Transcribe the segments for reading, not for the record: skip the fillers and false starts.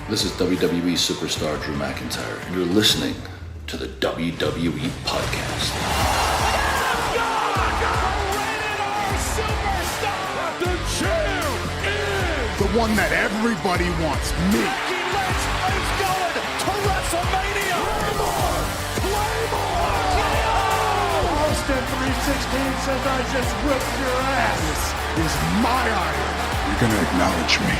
This is WWE superstar Drew McIntyre, and you're listening to the WWE Podcast. The champ is the one that everybody wants, me. It's going to WrestleMania. Claymore! Austin 316 says I just whipped your ass. This is my iron. You're going to acknowledge me.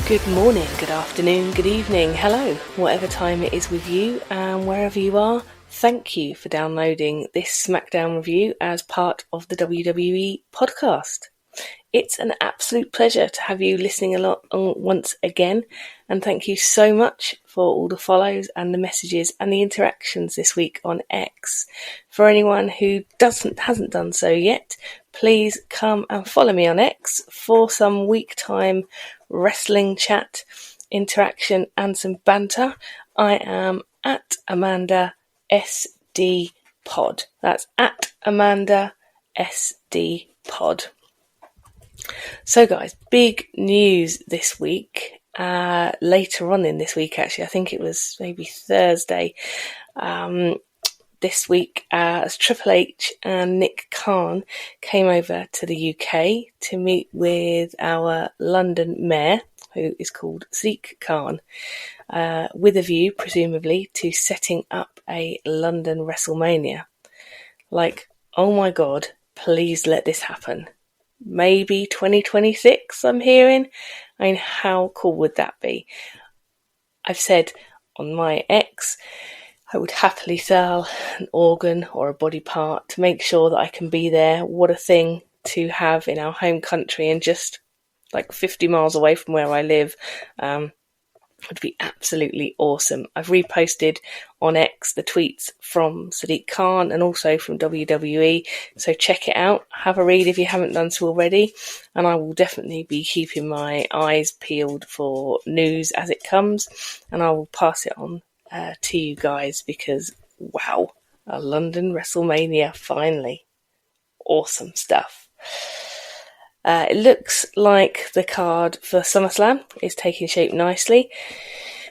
Good morning, good afternoon, good evening, hello, whatever time it is with you and wherever you are, thank you for downloading this SmackDown review as part of the WWE podcast. It's an absolute pleasure to have you listening along once again, and thank you so much for all the follows and the messages and the interactions this week on X. For anyone who hasn't done so yet, please come and follow me on X for some week time wrestling chat, interaction and some banter. I am at Amanda SD Pod. That's at Amanda SD Pod. So guys, big news this week, later on in this week actually, I think it was maybe Thursday, this week as Triple H and Nick Khan came over to the UK to meet with our London mayor, who is called Sadiq Khan, with a view, presumably, to setting up a London WrestleMania. Like, oh my god, please let this happen. Maybe 2026, I'm hearing. I mean, how cool would that be? I've said on my X, I would happily sell an organ or a body part to make sure that I can be there. What a thing to have in our home country, and just like 50 miles away from where I live. Would be absolutely awesome. I've reposted on X the tweets from Sadiq Khan and also from WWE, so check it out, have a read if you haven't done so already, and I will definitely be keeping my eyes peeled for news as it comes, and I will pass it on to you guys, because wow, a London WrestleMania finally. Awesome stuff. It looks like the card for SummerSlam is taking shape nicely,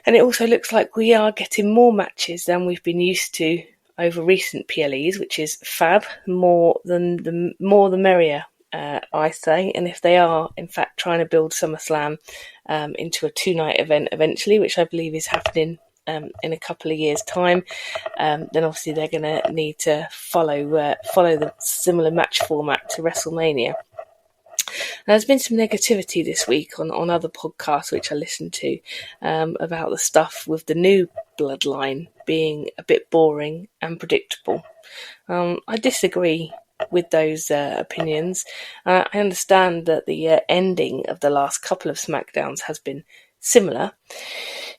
and it also looks like we are getting more matches than we've been used to over recent PLEs, which is fab. More the merrier, I say. And if they are in fact trying to build SummerSlam into a 2-night event eventually, which I believe is happening in a couple of years' time, then obviously they're going to need to follow the similar match format to WrestleMania. There's been some negativity this week on other podcasts which I listened to about the stuff with the new bloodline being a bit boring and predictable. I disagree with those opinions. I understand that the ending of the last couple of SmackDowns has been similar,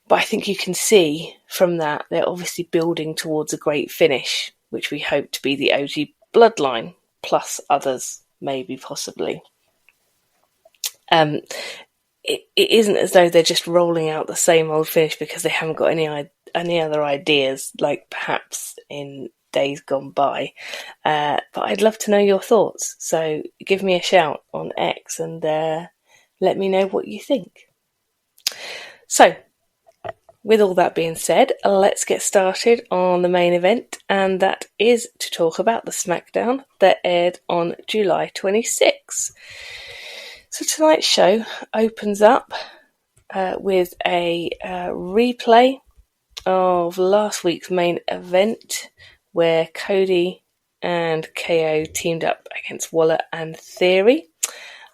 but I think you can see from that they're obviously building towards a great finish, which we hope to be the OG bloodline, plus others, maybe, possibly. It isn't as though they're just rolling out the same old finish because they haven't got any other ideas, like perhaps in days gone by. But I'd love to know your thoughts. So give me a shout on X and let me know what you think. So, with all that being said, let's get started on the main event, and that is to talk about the SmackDown that aired on July 26. So tonight's show opens up with a replay of last week's main event, where Cody and KO teamed up against Waller and Theory,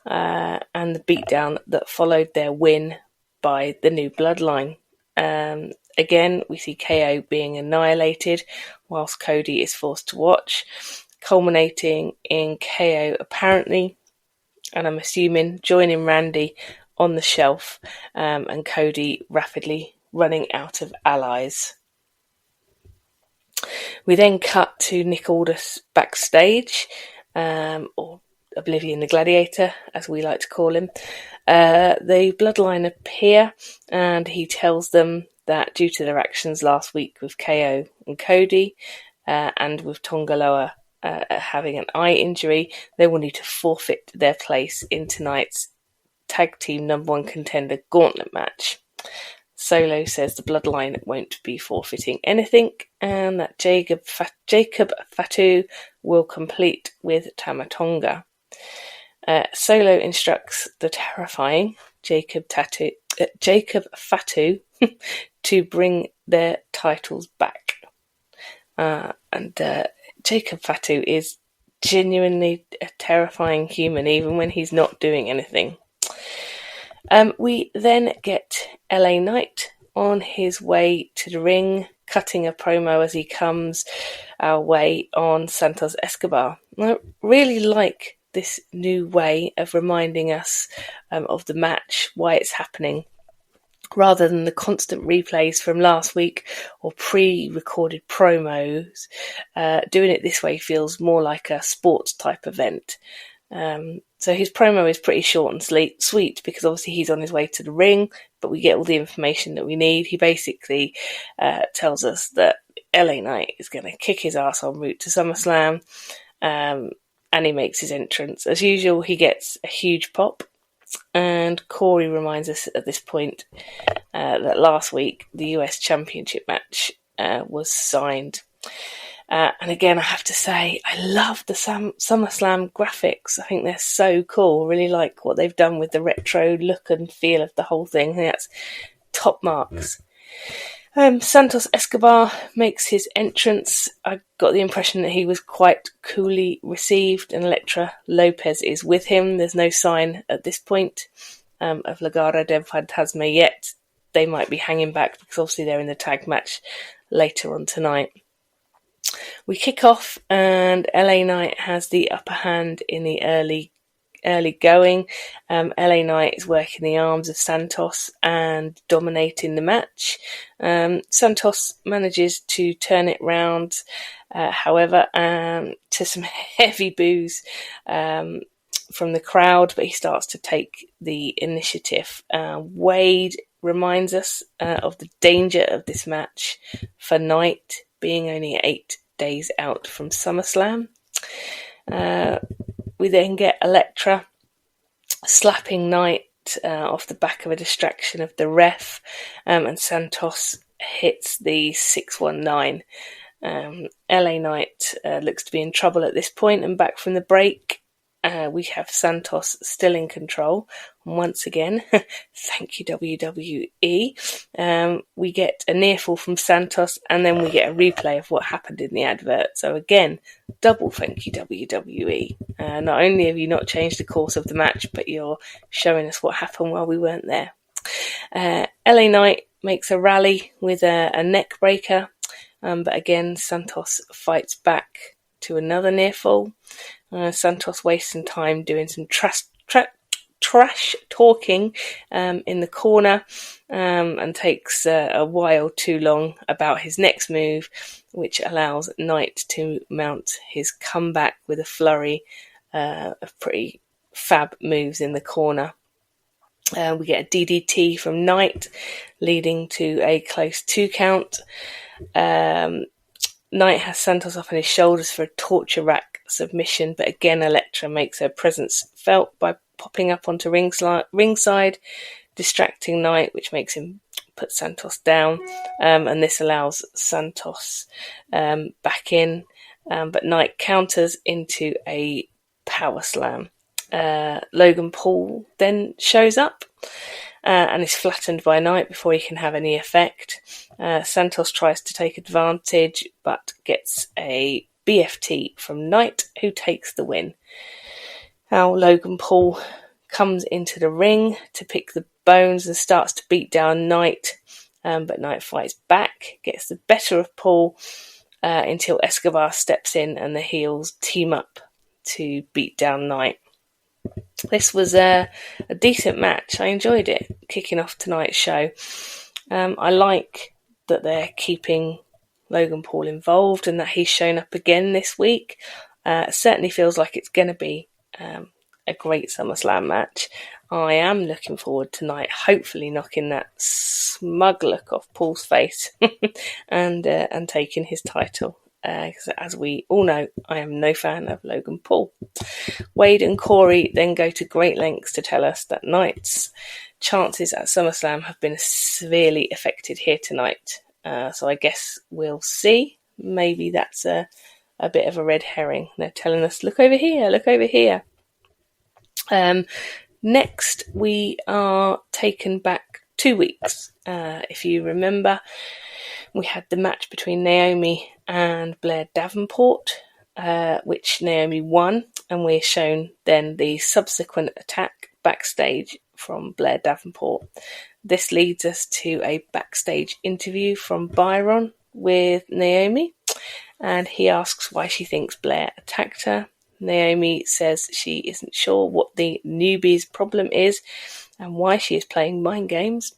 and the beatdown that followed their win by the new bloodline. Again, we see KO being annihilated whilst Cody is forced to watch, culminating in KO apparently, and I'm assuming, joining Randy on the shelf, and Cody rapidly running out of allies. We then cut to Nick Aldis backstage, or Oblivion the Gladiator, as we like to call him. The bloodline appear, and he tells them that due to their actions last week with KO and Cody, and with Tongaloa having an eye injury, they will need to forfeit their place in tonight's tag team number one contender gauntlet match. Solo says the bloodline won't be forfeiting anything, and that Jacob Fatu will complete with Tama Tonga. Solo instructs the terrifying Jacob Fatu to bring their titles back. And Jacob Fatu is genuinely a terrifying human, even when he's not doing anything. We then get LA Knight on his way to the ring, cutting a promo as he comes our way on Santos Escobar. I really like this new way of reminding us of the match, why it's happening, rather than the constant replays from last week or pre-recorded promos. Doing it this way feels more like a sports type event. So his promo is pretty short and sweet because obviously he's on his way to the ring, but we get all the information that we need. He basically tells us that LA Knight is going to kick his ass en route to SummerSlam, and he makes his entrance. As usual, he gets a huge pop, and Corey reminds us at this point that last week the US Championship match was signed. And again, I have to say, I love the SummerSlam graphics. I think they're so cool. Really like what they've done with the retro look and feel of the whole thing. I think that's top marks. Santos Escobar makes his entrance. I got the impression that he was quite coolly received, and Elektra Lopez is with him. There's no sign at this point of Legado del Fantasma yet. They might be hanging back because obviously they're in the tag match later on tonight. We kick off and LA Knight has the upper hand in the early going. LA Knight is working the arms of Santos and dominating the match. Santos manages to turn it round, however, to some heavy boos from the crowd, but he starts to take the initiative. Wade reminds us of the danger of this match for Knight being only 8 days out from SummerSlam. We then get Elektra slapping Knight off the back of a distraction of the ref, and Santos hits the 619. LA Knight looks to be in trouble at this point, and back from the break, we have Santos still in control. And once again, thank you WWE. We get a near fall from Santos, and then we get a replay of what happened in the advert. So again, double thank you WWE. Not only have you not changed the course of the match, but you're showing us what happened while we weren't there. LA Knight makes a rally with a neck breaker, but again, Santos fights back to another near fall. Santos wastes some time doing some trash talking in the corner, and takes a while too long about his next move, which allows Knight to mount his comeback with a flurry of pretty fab moves in the corner. We get a DDT from Knight, leading to a close 2 count. Knight has Santos up on his shoulders for a torture rack submission, but again Elektra makes her presence felt by popping up onto ringside, distracting Knight, which makes him put Santos down, and this allows Santos back in, but Knight counters into a power slam. Logan Paul then shows up and is flattened by Knight before he can have any effect. Santos tries to take advantage, but gets a BFT from Knight, who takes the win. Now Logan Paul comes into the ring to pick the bones and starts to beat down Knight, but Knight fights back, gets the better of Paul until Escobar steps in and the heels team up to beat down Knight. This was a decent match. I enjoyed it, kicking off tonight's show. I like that they're keeping Logan Paul involved and that he's shown up again this week. It certainly feels like it's going to be a great SummerSlam match. I am looking forward tonight, hopefully knocking that smug look off Paul's face and taking his title. As we all know, I am no fan of Logan Paul. Wade and Corey then go to great lengths to tell us that Knight's chances at SummerSlam have been severely affected here tonight. So I guess we'll see. Maybe that's a bit of a red herring. They're telling us, look over here, look over here. Next, we are taken back 2 weeks. If you remember, we had the match between Naomi and Blair Davenport, which Naomi won, and we're shown then the subsequent attack backstage from Blair Davenport. This leads us to a backstage interview from Byron with Naomi, and he asks why she thinks Blair attacked her. Naomi says she isn't sure what the newbie's problem is and why she is playing mind games.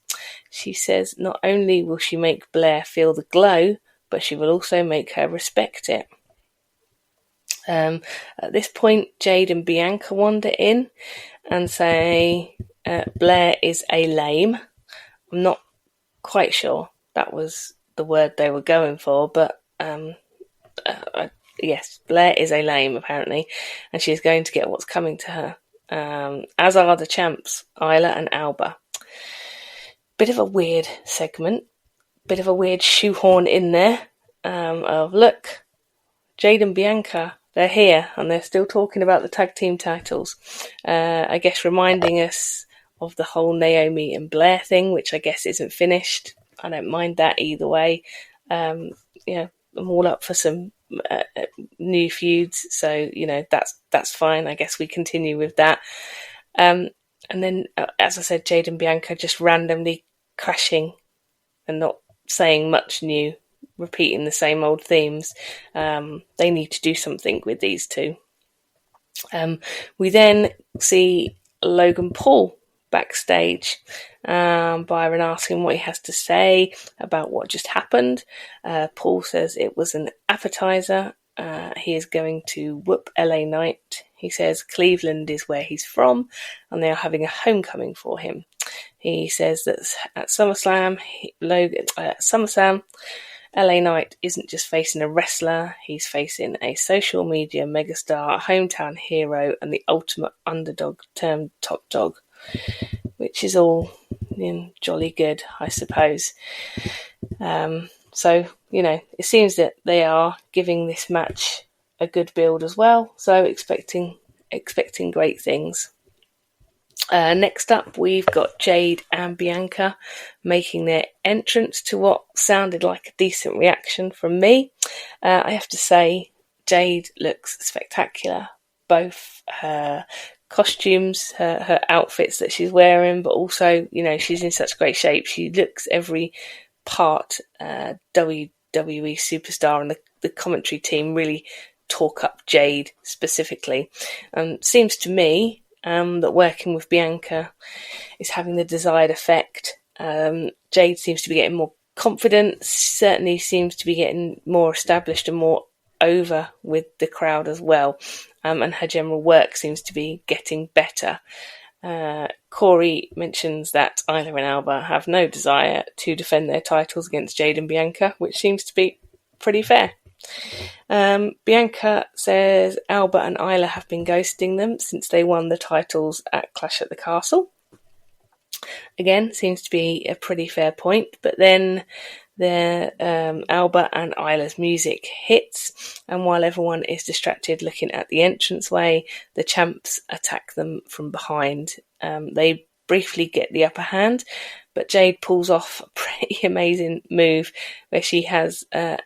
She says not only will she make Blair feel the glow, but she will also make her respect it. At this point, Jade and Bianca wander in and say Blair is a lame. I'm not quite sure that was the word they were going for, but yes, Blair is a lame apparently, and she is going to get what's coming to her, as are the champs, Isla and Alba. Bit of a weird segment, bit of a weird shoehorn in there of, look, Jade and Bianca, they're here and they're still talking about the tag team titles. I guess reminding us of the whole Naomi and Blair thing, which I guess isn't finished. I don't mind that either way. I'm all up for some new feuds, so that's fine. I guess we continue with that. And then, as I said, Jade and Bianca just randomly crashing and not saying much new, repeating the same old themes. They need to do something with these two. We then see Logan Paul backstage. Byron asks him what he has to say about what just happened. Paul says it was an appetizer. He is going to whoop LA Knight. He says Cleveland is where he's from and they are having a homecoming for him. He says that at SummerSlam, LA Knight isn't just facing a wrestler, he's facing a social media megastar, hometown hero, and the ultimate underdog turned top dog, which is all jolly good, I suppose. So, it seems that they are giving this match a good build as well, so expecting great things. Next up, we've got Jade and Bianca making their entrance to what sounded like a decent reaction from me. I have to say, Jade looks spectacular. Both her costumes, her outfits that she's wearing, but also, she's in such great shape. She looks every part WWE superstar, and the commentary team really talk up Jade specifically. Seems to me that working with Bianca is having the desired effect. Jade seems to be getting more confident, certainly seems to be getting more established and more over with the crowd as well, and her general work seems to be getting better. Corey mentions that Isla and Alba have no desire to defend their titles against Jade and Bianca, which seems to be pretty fair. Bianca says Alba and Isla have been ghosting them since they won the titles at Clash at the Castle. Again, seems to be a pretty fair point, but then Alba and Isla's music hits, and while everyone is distracted looking at the entranceway, the champs attack them from behind. They briefly get the upper hand, but Jade pulls off a pretty amazing move where she has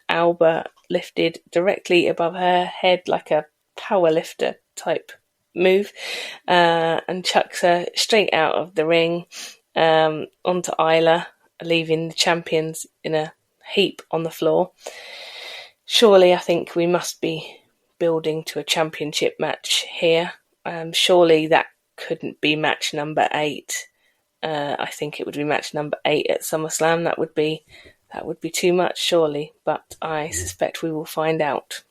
Alba lifted directly above her head like a power lifter type move, and chucks her straight out of the ring onto Isla, leaving the champions in a heap on the floor. Surely I think we must be building to a championship match here. Surely that couldn't be match number 8. I think it would be match number 8 at SummerSlam. That would be too much, surely, but I suspect we will find out.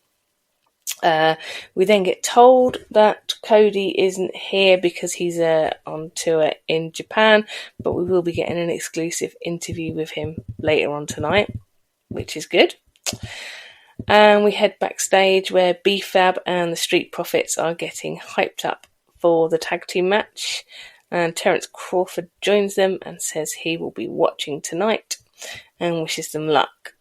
We then get told that Cody isn't here because he's on tour in Japan, but we will be getting an exclusive interview with him later on tonight, which is good. And we head backstage where B-Fab and the Street Profits are getting hyped up for the tag team match. And Terence Crawford joins them and says he will be watching tonight and wishes them luck.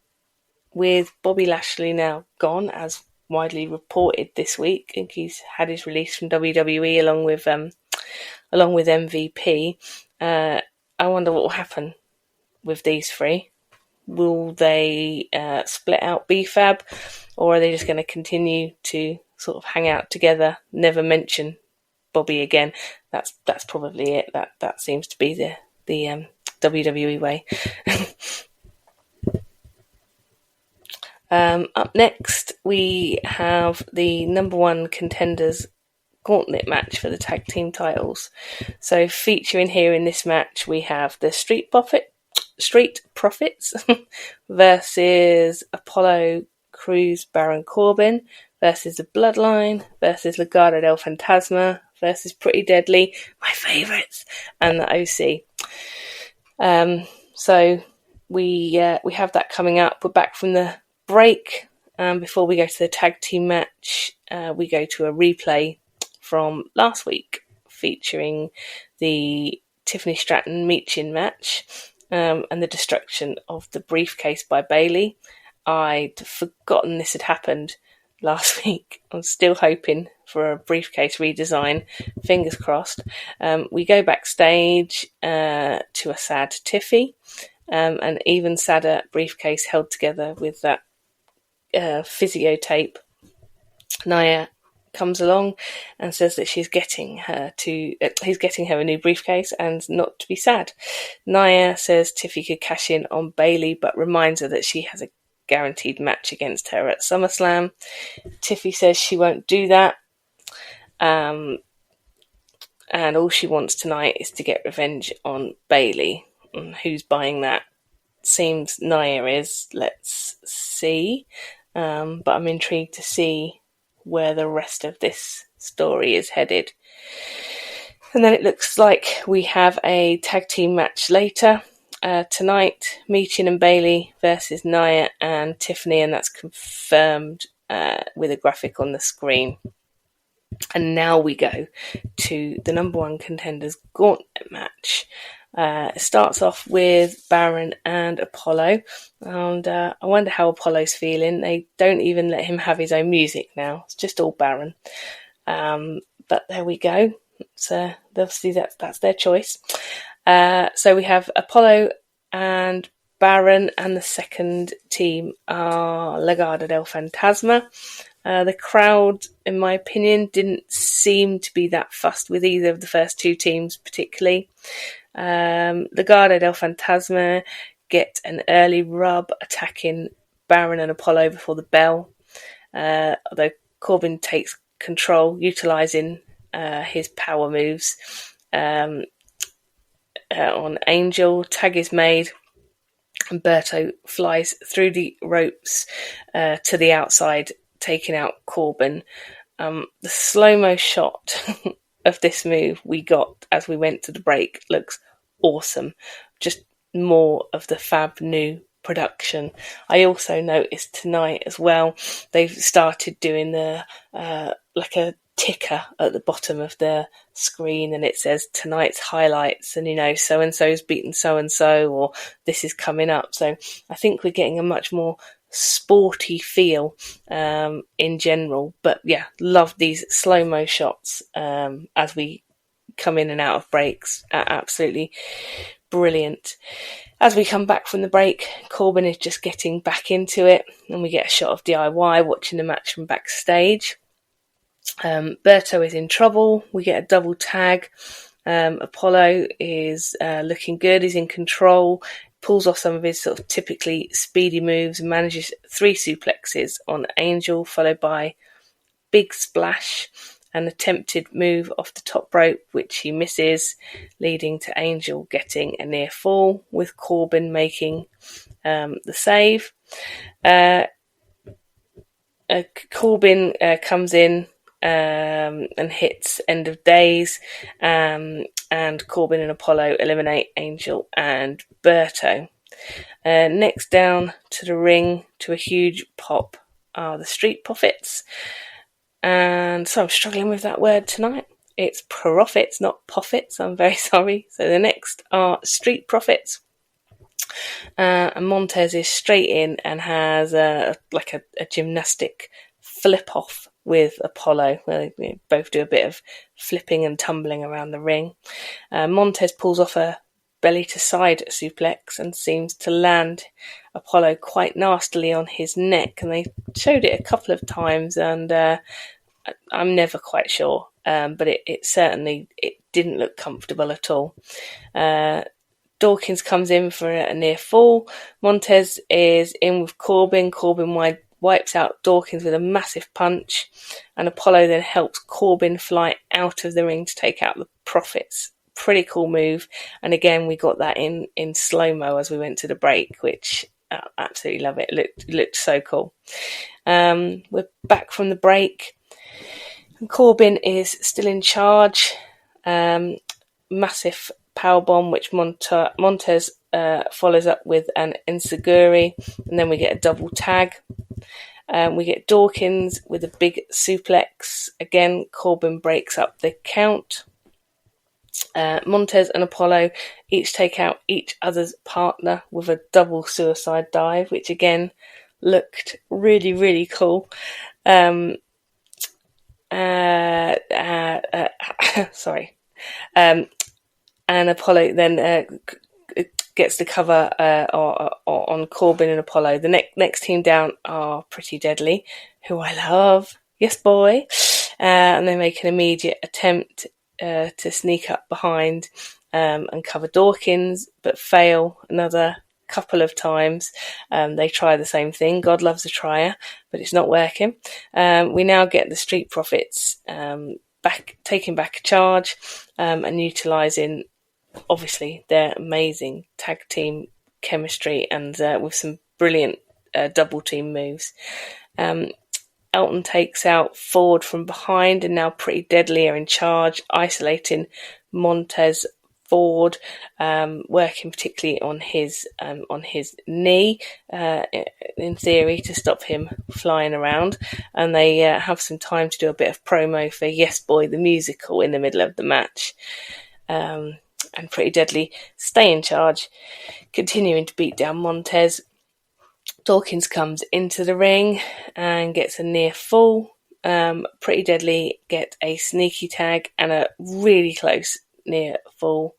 With Bobby Lashley now gone, as widely reported this week, I think he's had his release from WWE along with MVP. I wonder what will happen with these three. Will they split out BFAB, or are they just going to continue to sort of hang out together, never mention Bobby again? That's probably it. That seems to be the WWE way. Up next, we have the number one contenders Gauntlet match for the tag team titles. So featuring here in this match, we have the Street Profits versus Apollo Crews, Baron Corbin versus the Bloodline versus Legado del Fantasma versus Pretty Deadly, my favourites, and the OC. So we have that coming up. We're back from the break. Before we go to the tag team match, we go to a replay from last week featuring the Tiffany Stratton Meechin match and the destruction of the briefcase by Bayley. I'd forgotten this had happened last week. I'm still hoping for a briefcase redesign. Fingers crossed. We go backstage to a sad Tiffy, and even sadder briefcase held together with that physio tape. Nia comes along and says that he's getting her a new briefcase and not to be sad. Nia says Tiffy could cash in on Bayley, but reminds her that she has a guaranteed match against her at SummerSlam. Tiffy says she won't do that, and all she wants tonight is to get revenge on Bayley. And who's buying that? Seems Nia is. Let's see. But I'm intrigued to see where the rest of this story is headed. And then it looks like we have a tag team match later tonight. Meechin and Bayley versus Nia and Tiffany, and that's confirmed with a graphic on the screen. And now we go to the number one contenders Gauntlet match. It starts off with Baron and Apollo, and I wonder how Apollo's feeling. They don't even let him have his own music now. It's just all Baron. But there we go. So obviously that's their choice. So we have Apollo and Baron, and the second team are Legado del Fantasma. The crowd, in my opinion, didn't seem to be that fussed with either of the first two teams particularly. Legado del Fantasma get an early rub attacking Baron and Apollo before the bell, although Corbin takes control, utilising his power moves on Angel. Tag is made, and Berto flies through the ropes to the outside, taking out Corbin. The slow-mo shot of this move we got as we went to the break looks awesome. Just more of the fab new production. I also noticed tonight as well, they've started doing the like a ticker at the bottom of the screen, and it says tonight's highlights, and so and so's beaten so and so, or this is coming up. So I think we're getting a much more sporty feel in general. But yeah, love these slow-mo shots as we come in and out of breaks. Absolutely brilliant. As we come back from the break, Corbin is just getting back into it, and we get a shot of DIY watching the match from backstage. Berto is in trouble. We get a double tag. Apollo is looking good. He's in control. Pulls off some of his sort of typically speedy moves and manages 3 suplexes on Angel, followed by big splash, an attempted move off the top rope, which he misses, leading to Angel getting a near fall, with Corbin making the save. Corbin comes in and hits End of Days, and Corbin and Apollo eliminate Angel and Berto. Next down to the ring to a huge pop are the Street Profits. And so I'm struggling with that word tonight. It's Profits, not Poffits. I'm very sorry. So the next are Street Profits. And Montez is straight in and has a gymnastic flip off with Apollo, where they both do a bit of flipping and tumbling around the ring. Montez pulls off a belly to side suplex and seems to land Apollo quite nastily on his neck, and they showed it a couple of times, and I'm never quite sure, but it certainly didn't look comfortable at all. Dawkins comes in for a near fall. Montez is in with Corbin. Corbin wipes out Dawkins with a massive punch, and Apollo then helps Corbin fly out of the ring to take out the Profits. Pretty cool move, and again we got that in slow-mo as we went to the break, which I absolutely love it. It looked so cool. We're back from the break. Corbin is still in charge. Massive powerbomb, which Montez follows up with an enziguri, and then we get a double tag. We get Dawkins with a big suplex. Again, Corbin breaks up the count. Montez and Apollo each take out each other's partner with a double suicide dive, which again looked really, really cool. Sorry. And Apollo then gets the cover on Corbin and Apollo. The next team down are Pretty Deadly, who I love. Yes, boy. And they make an immediate attempt to sneak up behind and cover Dawkins, but fail another couple of times. They try the same thing. God loves a trier, but it's not working. We now get the Street Profits taking back a charge and utilising, obviously, their amazing tag team chemistry and with some brilliant double team moves. Elton takes out Ford from behind, and now Pretty Deadly are in charge, isolating Montez Ford, working particularly on his knee, in theory, to stop him flying around. And they have some time to do a bit of promo for Yes Boy the musical in the middle of the match. And Pretty Deadly stay in charge, continuing to beat down Montez. Dawkins comes into the ring and gets a near fall. Pretty Deadly get a sneaky tag and a really close near fall.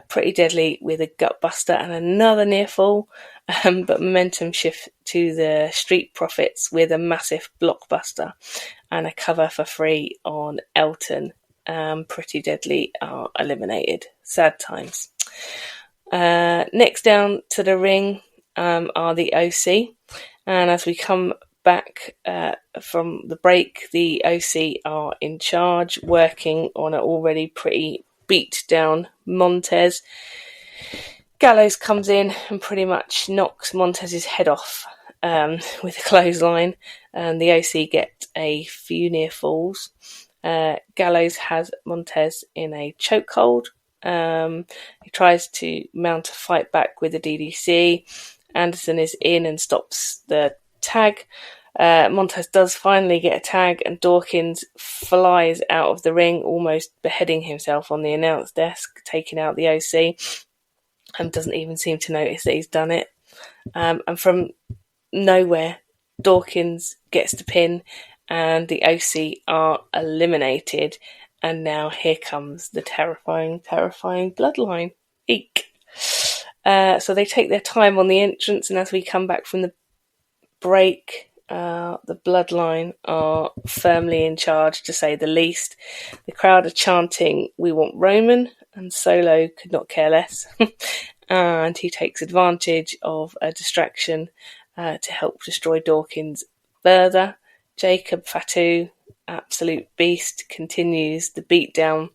Pretty Deadly with a gut buster and another near fall, but momentum shift to the Street Profits with a massive blockbuster and a cover for free on Elton. Pretty Deadly are eliminated. Sad times. Next down to the ring are the OC, and as we come back from the break, the OC are in charge, working on an already pretty beat down Montez. Gallows comes in and pretty much knocks Montez's head off with a clothesline, and the OC get a few near falls. Gallows has Montez in a chokehold. He tries to mount a fight back with a DDC. Anderson is in and stops the tag. Montez does finally get a tag, and Dawkins flies out of the ring, almost beheading himself on the announce desk, taking out the OC, and doesn't even seem to notice that he's done it. And from nowhere, Dawkins gets the pin, and the OC are eliminated. And now here comes the terrifying, terrifying bloodline. Eek. So they take their time on the entrance, and as we come back from the break, the bloodline are firmly in charge, to say the least. The crowd are chanting, "We want Roman," and Solo could not care less. And he takes advantage of a distraction to help destroy Dawkins further. Jacob Fatu, absolute beast, continues the beatdown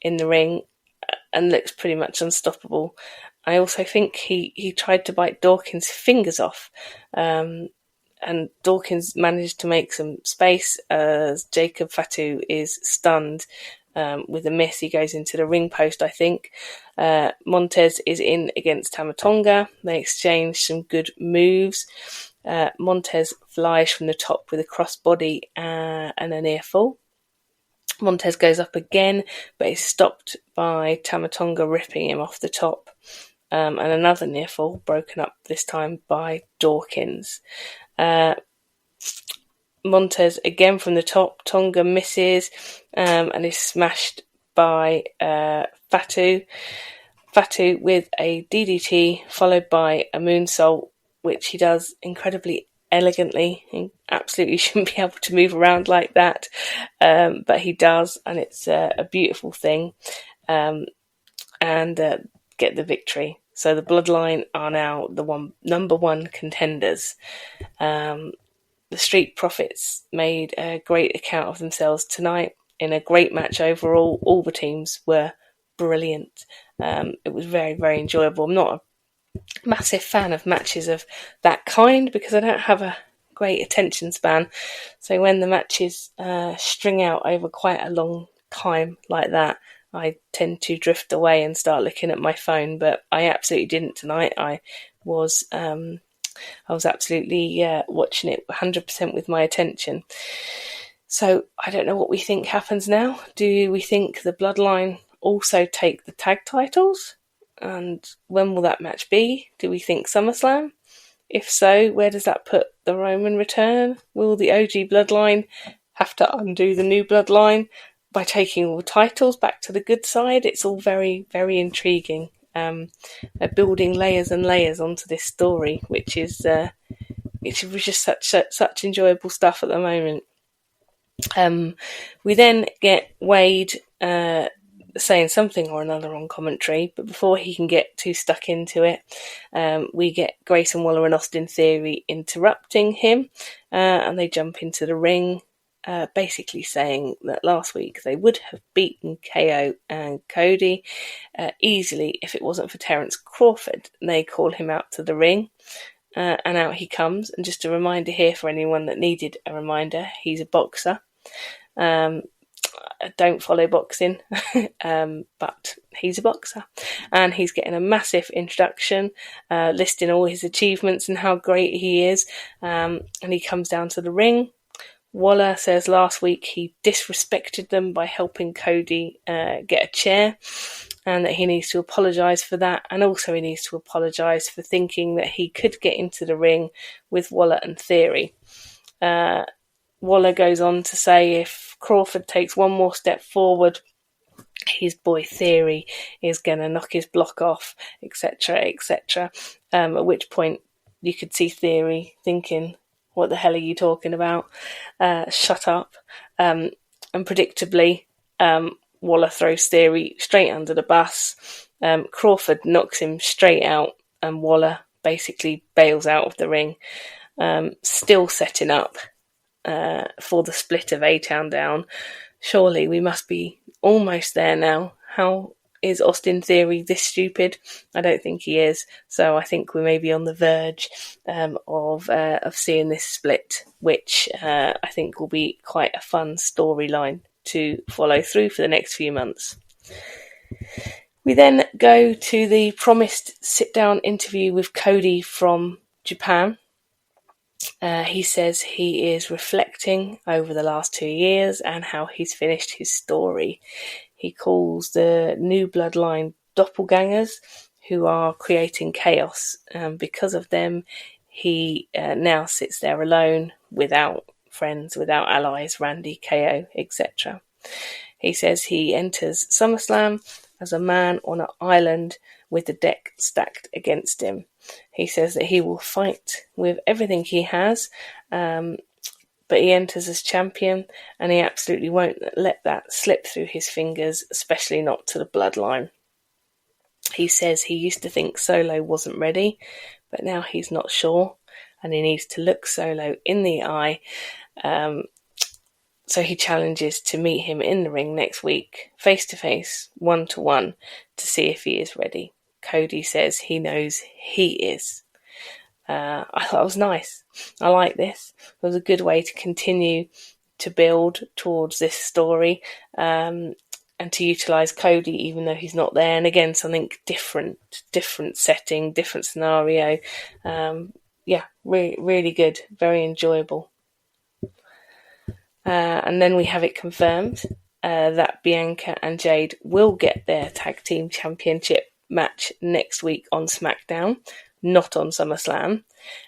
in the ring and looks pretty much unstoppable. I also think he tried to bite Dawkins' fingers off, and Dawkins managed to make some space as Jacob Fatu is stunned with a miss. He goes into the ring post, I think. Montez is in against Tamatonga. They exchange some good moves. Montez flies from the top with a crossbody and a near fall. Montez goes up again, but is stopped by Tama Tonga ripping him off the top. And another near fall, broken up this time by Dawkins. Montez again from the top. Tonga misses and is smashed by Fatu. Fatu with a DDT followed by a moonsault, which he does incredibly elegantly. He absolutely shouldn't be able to move around like that, but he does, and it's a beautiful thing, and get the victory. So the Bloodline are now the number one contenders. The Street Profits made a great account of themselves tonight in a great match overall. All the teams were brilliant. It was very, very enjoyable. I'm not a massive fan of matches of that kind because I don't have a great attention span. So when the matches string out over quite a long time like that, I tend to drift away and start looking at my phone. But I absolutely didn't tonight. I was absolutely watching it 100% with my attention. So I don't know what we think happens now. Do we think the Bloodline also take the tag titles? And when will that match be? Do we think SummerSlam? If so, where does that put the Roman return? Will the OG Bloodline have to undo the new Bloodline by taking all the titles back to the good side? It's all very, very intriguing. They're building layers and layers onto this story, which is just such enjoyable stuff at the moment. We then get Wade saying something or another on commentary, but before he can get too stuck into it, we get Grayson Waller and Austin Theory interrupting him, and they jump into the ring, basically saying that last week they would have beaten KO and Cody easily if it wasn't for Terence Crawford. And they call him out to the ring, and out he comes. And just a reminder here for anyone that needed a reminder, he's a boxer. I don't follow boxing, but he's a boxer, and he's getting a massive introduction, listing all his achievements and how great he is, and he comes down to the ring. Waller says last week he disrespected them by helping Cody get a chair, and that he needs to apologise for that, and also he needs to apologise for thinking that he could get into the ring with Waller and Theory. Waller goes on to say if Crawford takes one more step forward, his boy Theory is going to knock his block off, etc., etc. At which point you could see Theory thinking, what the hell are you talking about? Shut up. And predictably, Waller throws Theory straight under the bus. Crawford knocks him straight out, and Waller basically bails out of the ring, still setting up for the split of A-Town down. Surely we must be almost there now. How is Austin Theory this stupid? I don't think he is. So I think we may be on the verge of seeing this split, which I think will be quite a fun storyline to follow through for the next few months. We then go to the promised sit-down interview with Cody from Japan. He says he is reflecting over the last 2 years and how he's finished his story. He calls the new Bloodline doppelgangers who are creating chaos. Because of them, he now sits there alone, without friends, without allies, Randy, KO, etc. He says he enters SummerSlam as a man on an island with the deck stacked against him. He says that he will fight with everything he has, but he enters as champion, and he absolutely won't let that slip through his fingers, especially not to the Bloodline. He says he used to think Solo wasn't ready, but now he's not sure, and he needs to look Solo in the eye. So he challenges to meet him in the ring next week, face-to-face, one-to-one, to see if he is ready. Cody says he knows he is. I thought it was nice. I like this. It was a good way to continue to build towards this story, and to utilise Cody even though he's not there. And again, something different setting, different scenario. Really good, very enjoyable. And then we have it confirmed that Bianca and Jade will get their tag team championship match next week on SmackDown, not on SummerSlam.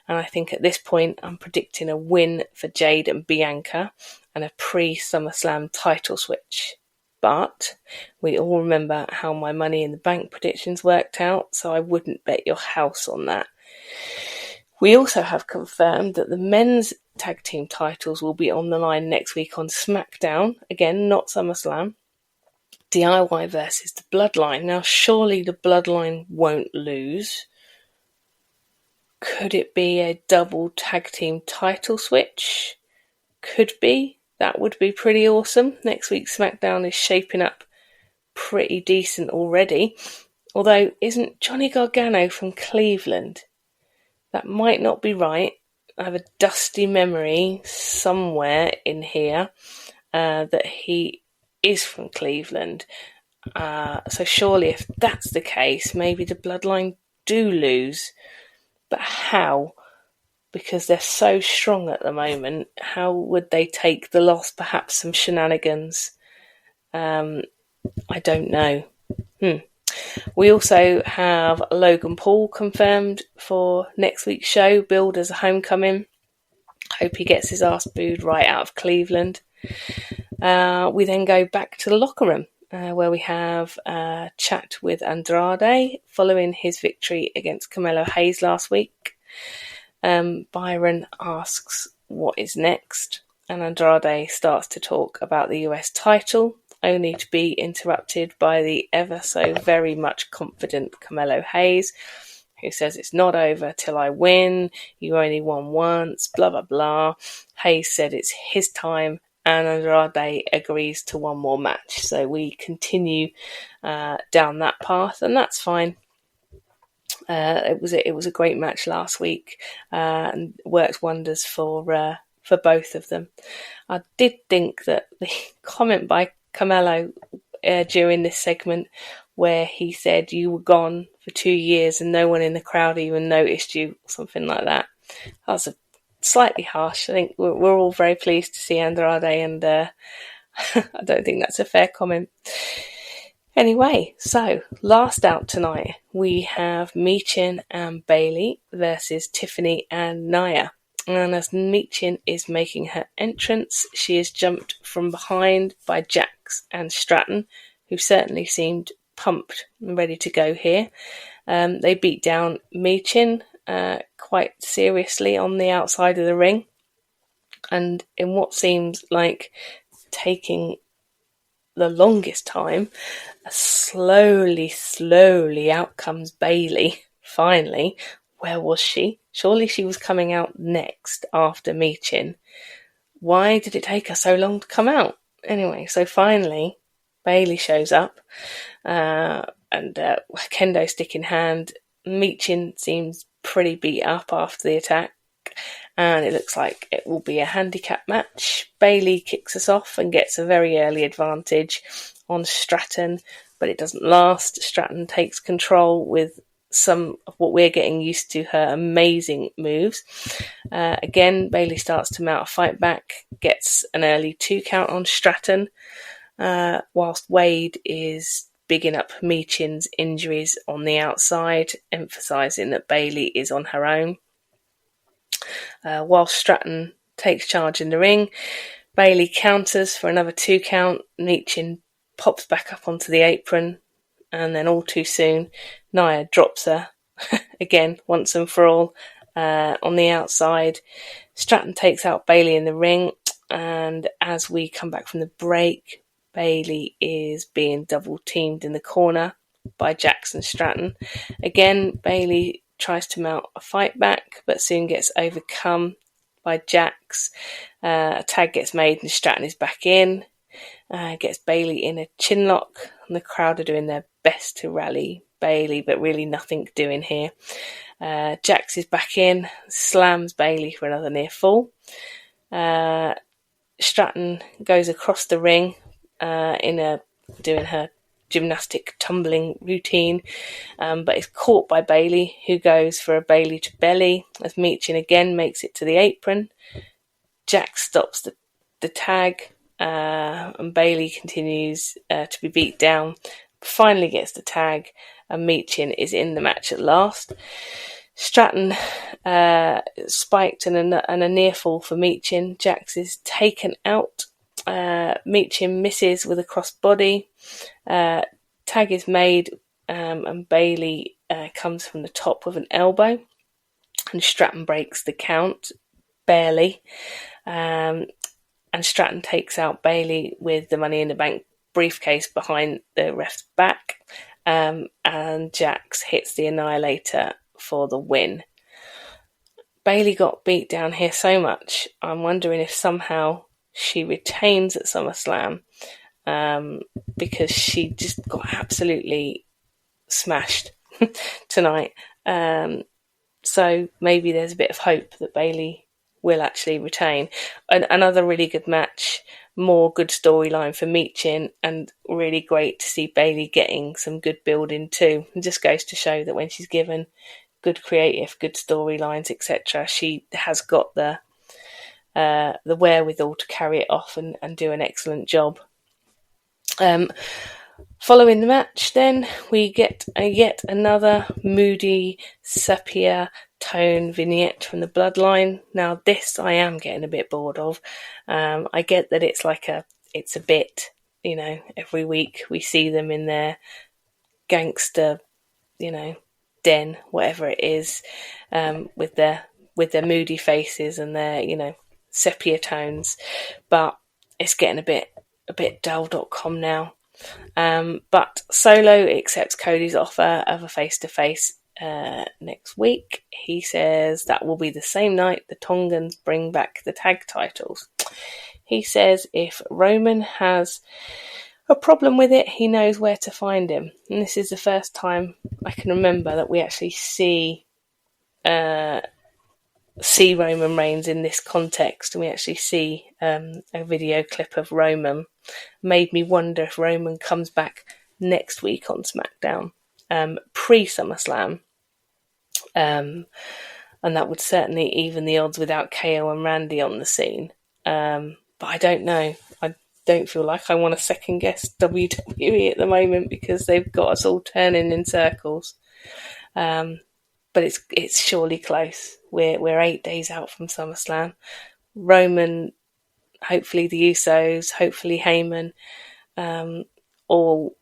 And I think at this point I'm predicting a win for Jade and Bianca and a pre-SummerSlam title switch. But we all remember how my Money in the Bank predictions worked out, so I wouldn't bet your house on that. We also have confirmed that the men's tag team titles will be on the line next week on SmackDown, again, not SummerSlam. DIY versus the Bloodline. Now, surely the Bloodline won't lose. Could it be a double tag team title switch? Could be. That would be pretty awesome. Next week's SmackDown is shaping up pretty decent already. Although, isn't Johnny Gargano from Cleveland? That might not be right. I have a dusty memory somewhere in here that he is from Cleveland. So surely if that's the case, maybe the Bloodline do lose. But how? Because they're so strong at the moment. How would they take the loss? Perhaps some shenanigans. I don't know. We also have Logan Paul confirmed for next week's show, billed as a homecoming. Hope he gets his ass booed right out of Cleveland. We then go back to the locker room where we have a chat with Andrade following his victory against Carmelo Hayes last week. Byron asks what is next, and Andrade starts to talk about the US title, only to be interrupted by the ever so very much confident Carmelo Hayes, who says it's not over till I win, you only won once, blah blah blah. Hayes said it's his time, and Andrade agrees to one more match. So we continue down that path, and that's fine. It was a great match last week, and worked wonders for both of them. I did think that the comment by Carmelo during this segment where he said you were gone for 2 years and no one in the crowd even noticed you, something like that. That was slightly harsh. I think we're all very pleased to see Andrade, and I don't think that's a fair comment. Anyway, so last out tonight we have Michin and Bayley versus Tiffany and Nia. And as Michin is making her entrance, she is jumped from behind by Jax and Stratton, who certainly seemed pumped and ready to go here. They beat down Michin quite seriously on the outside of the ring. And in what seems like taking the longest time, slowly out comes Bayley, finally. Where was she? Surely she was coming out next after Michin. Why did it take her so long to come out? Anyway, so finally, Bayley shows up, and kendo stick in hand. Michin seems pretty beat up after the attack, and it looks like it will be a handicap match. Bayley kicks us off and gets a very early advantage on Stratton, but it doesn't last. Stratton takes control with some of what we're getting used to, her amazing moves. Again, Bayley starts to mount a fight back, gets an early 2 count on Stratton, whilst Wade is bigging up Michin's injuries on the outside, emphasising that Bayley is on her own. Whilst Stratton takes charge in the ring, Bayley counters for another 2 count. Michin pops back up onto the apron, and then all too soon, Nia drops her again, once and for all, on the outside. Stratton takes out Bayley in the ring, and as we come back from the break, Bayley is being double teamed in the corner by Jax and Stratton. Again, Bayley tries to mount a fight back, but soon gets overcome by Jax. A tag gets made and Stratton is back in. Gets Bayley in a chin lock, and the crowd are doing their best to rally Bayley, but really nothing doing here. Jax is back in, slams Bayley for another near fall. Stratton goes across the ring doing her gymnastic tumbling routine, but is caught by Bayley, who goes for a Bayley to belly as Michin again makes it to the apron. Jax stops the tag, and Bayley continues to be beat down. Finally gets the tag, and Meechin is in the match at last. Stratton spiked and a near fall for Meechin. Jax is taken out. Meechin misses with a crossbody. Tag is made, and Bayley comes from the top with an elbow, and Stratton breaks the count barely. And Stratton takes out Bayley with the Money in the Bank briefcase behind the ref's back, and Jax hits the Annihilator for the win. Bayley got beat down here so much, I'm wondering if somehow she retains at SummerSlam, because she just got absolutely smashed tonight. So maybe there's a bit of hope that Bayley will actually retain. Another really good match, more good storyline for Meechin, and really great to see Bayley getting some good building too. It just goes to show that when she's given good creative, good storylines, etc., she has got the wherewithal to carry it off and do an excellent job. Following the match, then, we get yet another moody, sepia tone vignette from the Bloodline. Now, this I am getting a bit bored of. I get that it's a bit, every week we see them in their gangster, den, whatever it is, with their moody faces and their, sepia tones. But it's getting a bit dull.com now. But Solo accepts Cody's offer of a face-to-face next week. He says that will be the same night the Tongans bring back the tag titles. He says if Roman has a problem with it, he knows where to find him. And this is the first time I can remember that we actually see Roman Reigns in this context, and we actually see a video clip of Roman. Made me wonder if Roman comes back next week on SmackDown, pre-SummerSlam, and that would certainly even the odds without KO and Randy on the scene. But I don't know. I don't feel like I want to second guess WWE at the moment because they've got us all turning in circles. But it's surely close. We're 8 days out from SummerSlam. Roman, hopefully the Usos, hopefully Heyman, all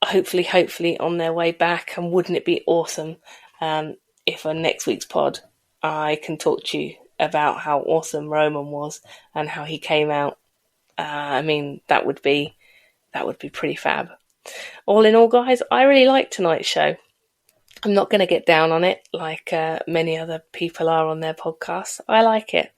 hopefully on their way back. And wouldn't it be awesome if on next week's pod I can talk to you about how awesome Roman was and how he came out. That would be pretty fab. All in all, guys, I really liked tonight's show. I'm not going to get down on it like many other people are on their podcasts. I like it.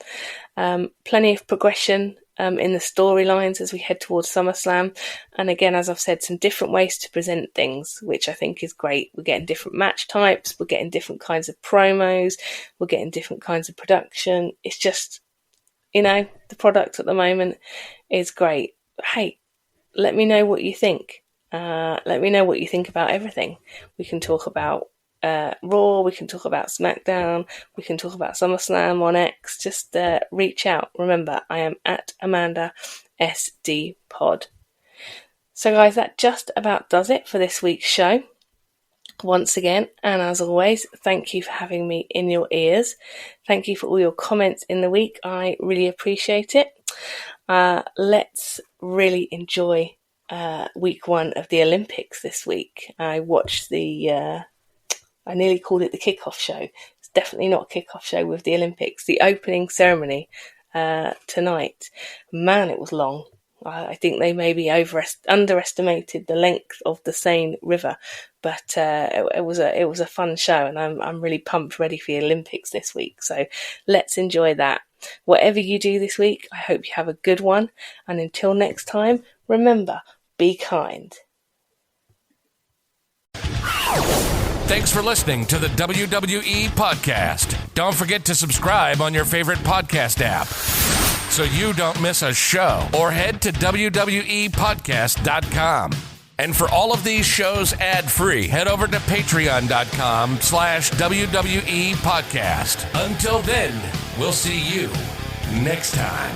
Plenty of progression in the storylines as we head towards SummerSlam. And again, as I've said, some different ways to present things, which I think is great. We're getting different match types. We're getting different kinds of promos. We're getting different kinds of production. It's just, the product at the moment is great. Hey, let me know what you think. Let me know what you think about everything. We can talk about Raw, we can talk about SmackDown, we can talk about SummerSlam on X. Just reach out. Remember, I am at Amanda SD Pod. So guys, that just about does it for this week's show. Once again, and as always, thank you for having me in your ears. Thank you for all your comments in the week. I really appreciate it. Let's really enjoy week one of the Olympics this week. I watched I nearly called it the kickoff show. It's definitely not a kickoff show with the Olympics. The opening ceremony tonight. Man, it was long. I think they maybe underestimated the length of the Seine River, but it was a fun show, and I'm really pumped, ready for the Olympics this week. So let's enjoy that. Whatever you do this week, I hope you have a good one. And until next time, remember, be kind. Thanks for listening to the WWE Podcast. Don't forget to subscribe on your favorite podcast app so you don't miss a show, or head to WWEpodcast.com. And for all of these shows ad-free, head over to patreon.com/WWE Podcast. Until then, we'll see you next time.